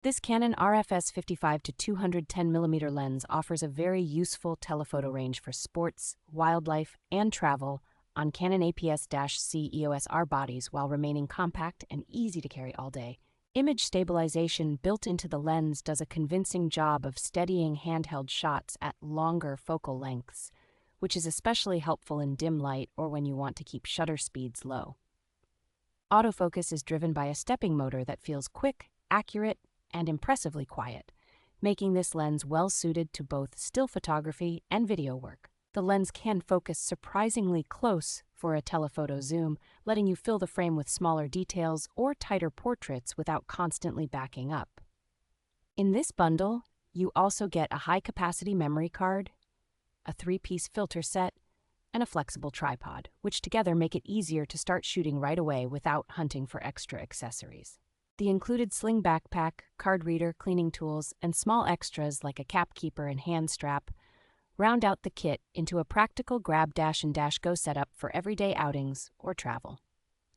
This Canon RF-S 55 to 210mm lens offers a very useful telephoto range for sports, wildlife, and travel on Canon APS-C EOS R bodies while remaining compact and easy to carry all day. Image stabilization built into the lens does a convincing job of steadying handheld shots at longer focal lengths, which is especially helpful in dim light or when you want to keep shutter speeds low. Autofocus is driven by a stepping motor that feels quick, accurate, and impressively quiet, making this lens well-suited to both still photography and video work. The lens can focus surprisingly close for a telephoto zoom, letting you fill the frame with smaller details or tighter portraits without constantly backing up. In this bundle, you also get a high-capacity memory card, a 3-piece filter set, and a flexible tripod, which together make it easier to start shooting right away without hunting for extra accessories. The included sling backpack, card reader, cleaning tools, and small extras like a cap keeper and hand strap round out the kit into a practical grab dash and dash go setup for everyday outings or travel.